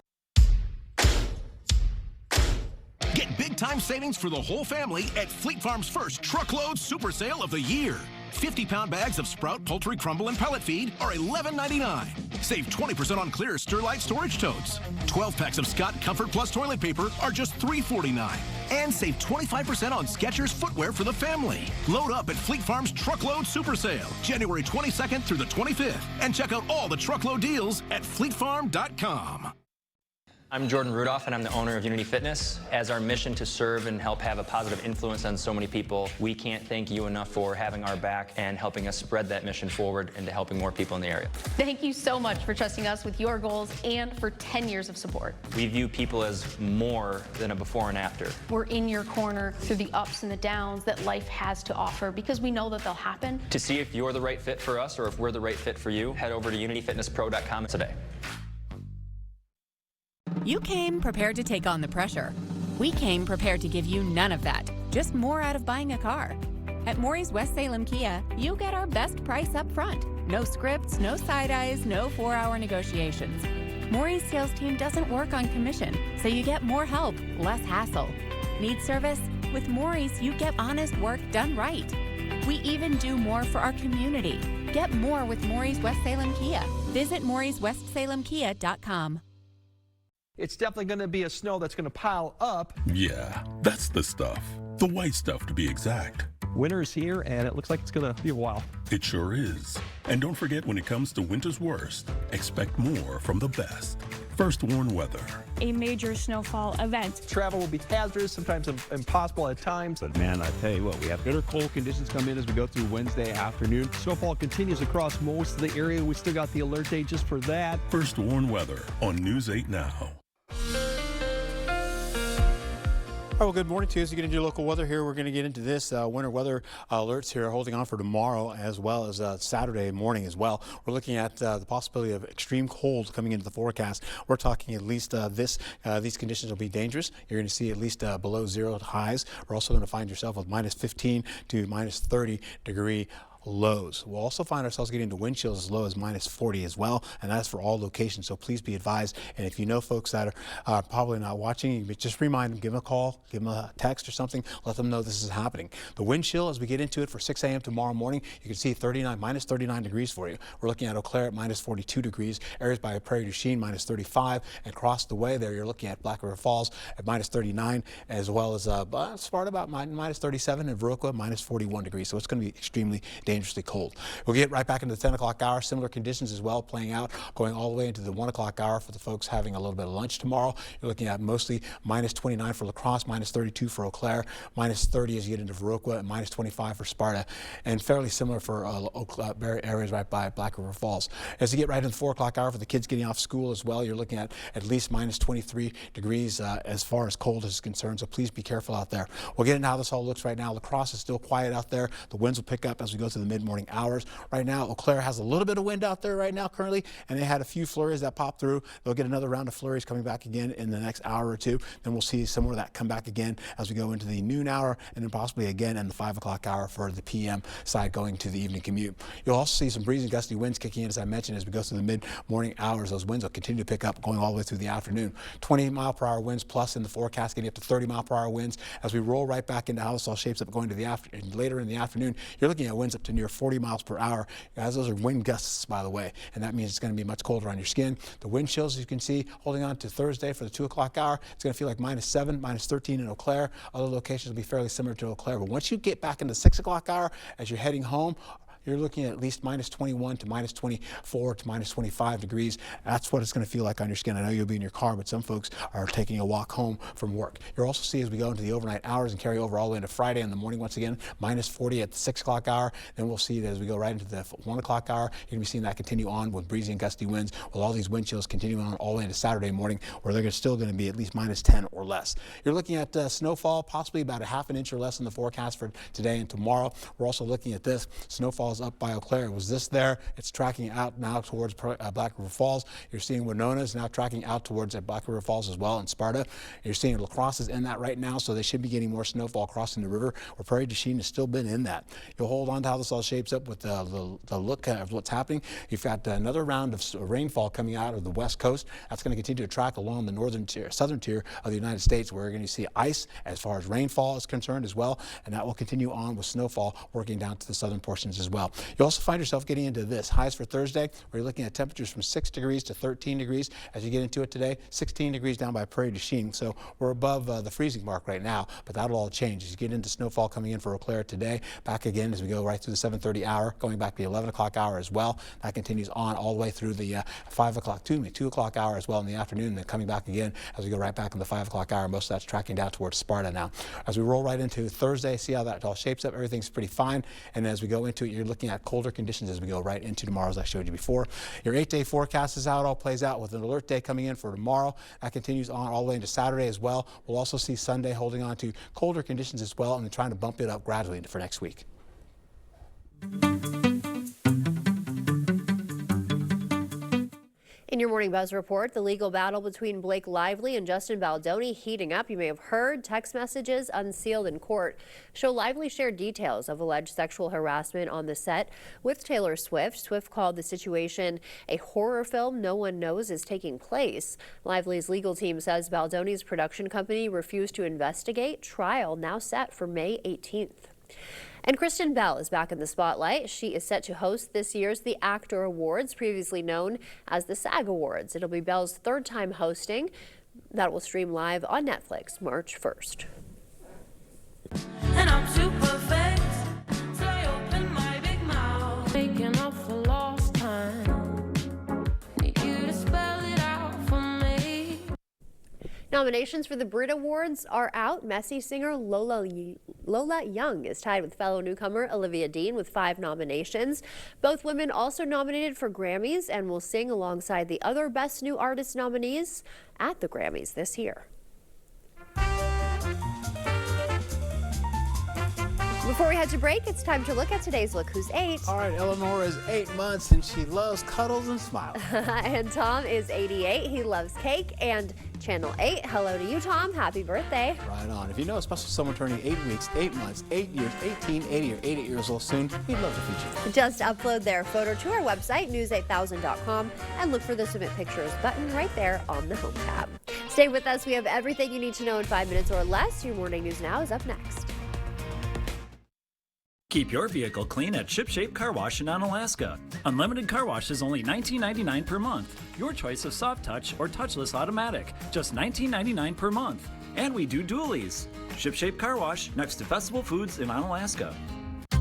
Get big-time savings for the whole family at Fleet Farm's first truckload super sale of the year. 50-pound bags of Sprout Poultry Crumble and Pellet Feed are $11.99. Save 20% on clear Sterlite storage totes. 12 packs of Scott Comfort Plus toilet paper are just $3.49. And save 25% on Skechers footwear for the family. Load up at Fleet Farm's Truckload Super Sale, January 22nd through the 25th. And check out all the truckload deals at fleetfarm.com. I'm Jordan Rudolph, and I'm the owner of Unity Fitness. As our mission to serve and help have a positive influence on so many people, we can't thank you enough for having our back and helping us spread that mission forward into helping more people in the area. Thank you so much for trusting us with your goals and for 10 years of support. We view people as more than a before and after. We're in your corner through the ups and the downs that life has to offer because we know that they'll happen. To see if you're the right fit for us or if we're the right fit for you, head over to unityfitnesspro.com today. You came prepared to take on the pressure. We came prepared to give you none of that, just more out of buying a car. At Maury's West Salem Kia, you get our best price up front. No scripts, no side eyes, no 4-hour negotiations. Maury's sales team doesn't work on commission, so you get more help, less hassle. Need service? With Maury's, you get honest work done right. We even do more for our community. Get more with Maury's West Salem Kia. Visit Maury'sWestSalemKia.com. It's definitely going to be a snow that's going to pile up. Yeah, that's the stuff. The white stuff, to be exact. Winter is here, and it looks like it's going to be a while. It sure is. And don't forget, when it comes to winter's worst, expect more from the best. First Warn Weather. A major snowfall event. Travel will be hazardous, sometimes impossible at times. But man, I tell you what, we have bitter cold conditions come in as we go through Wednesday afternoon. Snowfall continues across most of the area. We still got the alert day just for that. First Warn Weather on News 8 Now. All right, well, good morning to you. As you get into your local weather here, we're going to get into this winter weather alerts here holding on for tomorrow as well as Saturday morning as well. We're looking at the possibility of extreme cold coming into the forecast. We're talking at least these conditions will be dangerous. You're going to see at least below zero highs. We're also going to find yourself with minus 15 to minus 30 degree lows. We'll also find ourselves getting to wind chills as low as minus 40 as well, and that's for all locations, so please be advised. And if you know folks that are probably not watching, just remind them, give them a call, give them a text or something, let them know this is happening. The wind chill, as we get into it for 6 a.m. tomorrow morning, you can see minus 39 degrees for you. We're looking at Eau Claire at minus 42 degrees, areas by Prairie du Chien minus 35, and across the way there you're looking at Black River Falls at minus 39, as well as Sparta about minus 37, and Viroqua minus 41 degrees, so it's going to be extremely dangerously cold. We'll get right back into the 10 o'clock hour. Similar conditions as well playing out, going all the way into the 1 o'clock hour for the folks having a little bit of lunch tomorrow. You're looking at mostly minus 29 for La Crosse, minus 32 for Eau Claire, minus 30 as you get into Viroqua, and minus 25 for Sparta, and fairly similar for areas right by Black River Falls. As you get right into the 4 o'clock hour for the kids getting off school as well, you're looking at least minus 23 degrees as far as cold is concerned, so please be careful out there. We'll get into how this all looks right now. La Crosse is still quiet out there. The winds will pick up as we go to the mid-morning hours. Right now, Eau Claire has a little bit of wind out there right now currently, and they had a few flurries that popped through. They'll get another round of flurries coming back again in the next hour or two. Then we'll see some more of that come back again as we go into the noon hour, and then possibly again in the 5 o'clock hour for the PM side going to the evening commute. You'll also see some breezy gusty winds kicking in, as I mentioned, as we go through the mid-morning hours. Those winds will continue to pick up going all the way through the afternoon. 20-mile-per-hour winds plus in the forecast, getting up to 30-mile-per-hour winds. As we roll right back into how this all shapes up going to the later in the afternoon, you're looking at winds up to near 40 miles per hour. Guys, those are wind gusts, by the way, and that means it's going to be much colder on your skin. The wind chills, as you can see, holding on to Thursday for the 2 o'clock hour. It's going to feel like minus 7, minus 13 in Eau Claire. Other locations will be fairly similar to Eau Claire, but once you get back into the 6 o'clock hour, as you're heading home, you're looking at least minus 21 to minus 24 to minus 25 degrees. That's what it's going to feel like on your skin. I know you'll be in your car, but some folks are taking a walk home from work. You'll also see as we go into the overnight hours and carry over all the way into Friday in the morning once again, minus 40 at the 6 o'clock hour. Then we'll see that as we go right into the 1 o'clock hour, you're going to be seeing that continue on with breezy and gusty winds, with all these wind chills continuing on all the way into Saturday morning, where they're still going to be at least minus 10 or less. You're looking at snowfall, possibly about a half an inch or less in the forecast for today and tomorrow. We're also looking at this. Snowfall is up by Eau Claire. Was this there? It's tracking out now towards Black River Falls. You're seeing Winona is now tracking out towards Black River Falls as well, and Sparta. You're seeing La Crosse is in that right now, so they should be getting more snowfall crossing the river, where Prairie du Chien has still been in that. You'll hold on to how this all shapes up with the look of what's happening. You've got another round of rainfall coming out of the west coast. That's going to continue to track along the southern tier of the United States, where we're going to see ice as far as rainfall is concerned as well, and that will continue on with snowfall working down to the southern portions as well. You also find yourself getting into this. Highs for Thursday, where you're looking at temperatures from 6 degrees to 13 degrees. As you get into it today, 16 degrees down by Prairie du Chien. So we're above the freezing mark right now, but that'll all change as you get into snowfall coming in for Eau Claire today. Back again as we go right through the 7:30 hour, going back to the 11 o'clock hour as well. That continues on all the way through the 2 o'clock hour as well in the afternoon, and then coming back again as we go right back in the 5 o'clock hour. Most of that's tracking down towards Sparta now. As we roll right into Thursday, see how that all shapes up. Everything's pretty fine. And as we go into it, you're looking at colder conditions as we go right into tomorrow, as I showed you before. Your 8-day forecast is how it all plays out, with an alert day coming in for tomorrow. That continues on all the way into Saturday as well. We'll also see Sunday holding on to colder conditions as well, and then trying to bump it up gradually for next week. In your Morning Buzz report, the legal battle between Blake Lively and Justin Baldoni heating up. You may have heard text messages unsealed in court show Lively shared details of alleged sexual harassment on the set with Taylor Swift. Swift called the situation a horror film no one knows is taking place. Lively's legal team says Baldoni's production company refused to investigate. Trial now set for May 18th. And Kristen Bell is back in the spotlight. She is set to host this year's The Actor Awards, previously known as the SAG Awards. It'll be Bell's third time hosting. That will stream live on Netflix March 1st. And I'm too perfect, so I open my big mouth, making up for lost time. Need you to spell it out for me. Nominations for the Brit Awards are out. Messi singer Lola Young is tied with fellow newcomer Olivia Dean with 5 nominations. Both women also nominated for Grammys and will sing alongside the other Best New Artist nominees at the Grammys this year. Before we head to break, it's time to look at today's Look Who's 8. All right, Eleanor is 8 months and she loves cuddles and smiles. And Tom is 88. He loves cake. And Channel 8, hello to you, Tom. Happy birthday. Right on. If you know a special someone turning 8 weeks, 8 months, 8 years, 18, 80, or 88 years old soon, we'd love to feature you. Just upload their photo to our website, news8000.com, and look for the Submit Pictures button right there on the Home tab. Stay with us. We have everything you need to know in 5 minutes or less. Your Morning News Now is up next. Keep your vehicle clean at ShipShape Car Wash in Onalaska. Unlimited car wash is only $19.99 per month. Your choice of soft touch or touchless automatic, just $19.99 per month. And we do dualies. ShipShape Car Wash next to Festival Foods in Onalaska.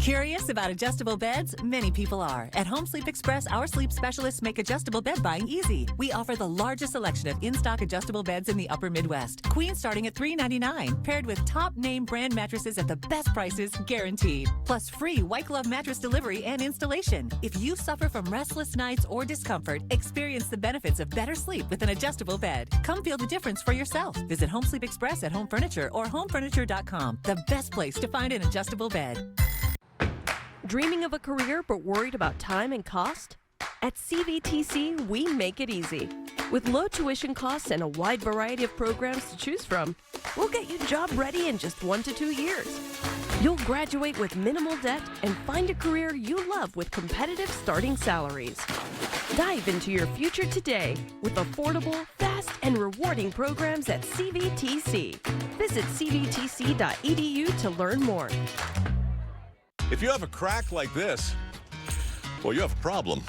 Curious about adjustable beds? Many people are. At Home Sleep Express, our sleep specialists make adjustable bed buying easy. We offer the largest selection of in-stock adjustable beds in the upper Midwest. Queen starting at $399, paired with top name brand mattresses at the best prices guaranteed. Plus free white glove mattress delivery and installation. If you suffer from restless nights or discomfort, experience the benefits of better sleep with an adjustable bed. Come feel the difference for yourself. Visit Home Sleep Express at Home Furniture or homefurniture.com. The best place to find an adjustable bed. Dreaming of a career but worried about time and cost? At CVTC, we make it easy. With low tuition costs and a wide variety of programs to choose from, we'll get you job ready in just 1 to 2 years. You'll graduate with minimal debt and find a career you love with competitive starting salaries. Dive into your future today with affordable, fast, and rewarding programs at CVTC. Visit cvtc.edu to learn more. If you have a crack like this, well, you have a problem.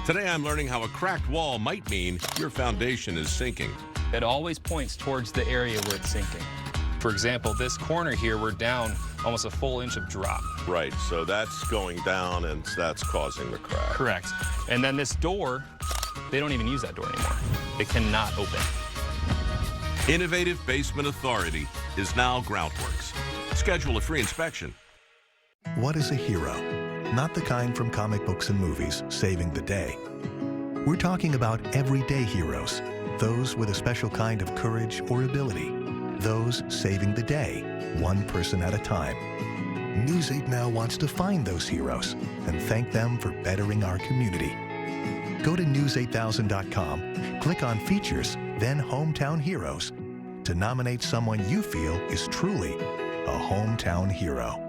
Today I'm learning how a cracked wall might mean your foundation is sinking. It always points towards the area where it's sinking. For example, this corner here, we're down almost a full inch of drop. Right, so that's going down and that's causing the crack. Correct. And then this door, they don't even use that door anymore. It cannot open. Innovative Basement Authority is now Groundworks. Schedule a free inspection. What is a hero? Not the kind from comic books and movies, saving the day. We're talking about everyday heroes, those with a special kind of courage or ability, those saving the day, one person at a time. News 8 Now wants to find those heroes and thank them for bettering our community. Go to news8000.com, click on Features, then Hometown Heroes to nominate someone you feel is truly a hometown hero.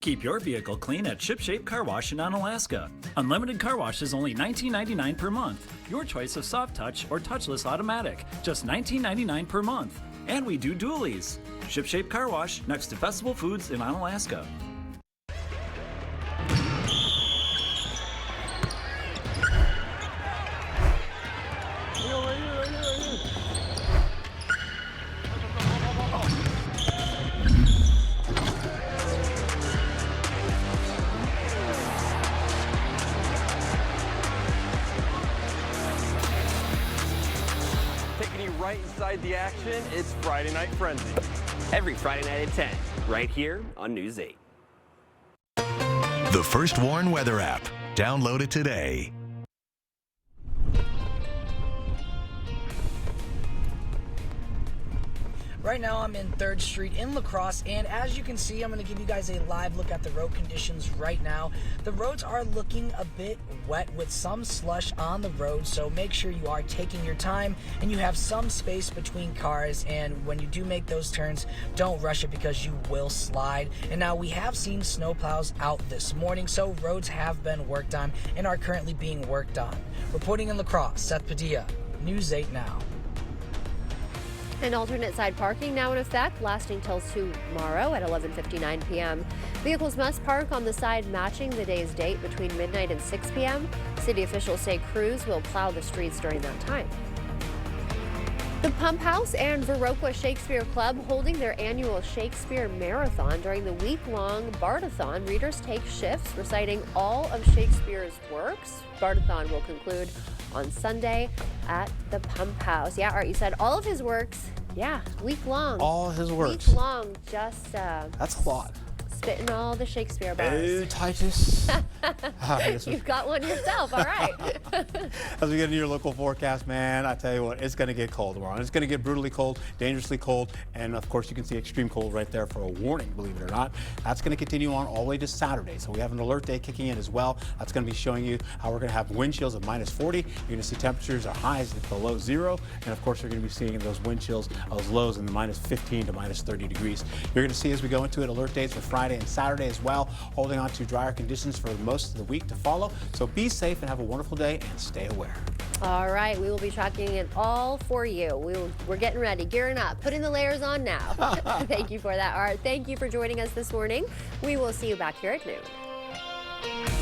Keep your vehicle clean at ShipShape Car Wash in Onalaska. Unlimited car wash is only $19.99 per month. Your choice of soft touch or touchless automatic, just $19.99 per month. And we do dualies. ShipShape Car Wash next to Festival Foods in Onalaska. Right inside the action, it's Friday Night Frenzy. Every Friday night at 10, right here on News 8. The First Warn Weather app. Download it today. Right now I'm in 3rd Street in La Crosse, and as you can see, I'm going to give you guys a live look at the road conditions right now. The roads are looking a bit wet with some slush on the road, so make sure you are taking your time and you have some space between cars, and when you do make those turns, don't rush it because you will slide. And now we have seen snowplows out this morning, so roads have been worked on and are currently being worked on. Reporting in La Crosse, Seth Padilla, News 8 Now. And alternate side parking now in effect, lasting till tomorrow at 11:59 p.m. Vehicles must park on the side matching the day's date between midnight and 6 p.m. City officials say crews will plow the streets during that time. The Pump House and Viroqua Shakespeare Club holding their annual Shakespeare Marathon. During the week-long Bartathon, readers take shifts reciting all of Shakespeare's works. Bartathon will conclude on Sunday at the Pump House. Yeah, Art, you said all of his works. Yeah, week-long. All his works. Week-long, just That's a lot. spitting all the Shakespeare bars. Oh, Titus. You've got one yourself, all right. As we get into your local forecast, man, I tell you what, it's going to get cold tomorrow. It's going to get brutally cold, dangerously cold, and of course you can see extreme cold right there for a warning, believe it or not. That's going to continue on all the way to Saturday. So we have an alert day kicking in as well. That's going to be showing you how we're going to have wind chills of -40. You're going to see temperatures are highs at below 0, and of course you're going to be seeing those wind chills, those lows in the -15 to -30 degrees. You're going to see as we go into it alert days for Friday and Saturday as well, holding on to drier conditions for most of the week to follow. So be safe and have a wonderful day and stay aware. All right, we will be tracking it all for you. We're getting ready, gearing up, putting the layers on now. Thank you for that, Art. Thank you for joining us this morning. We will see you back here at noon.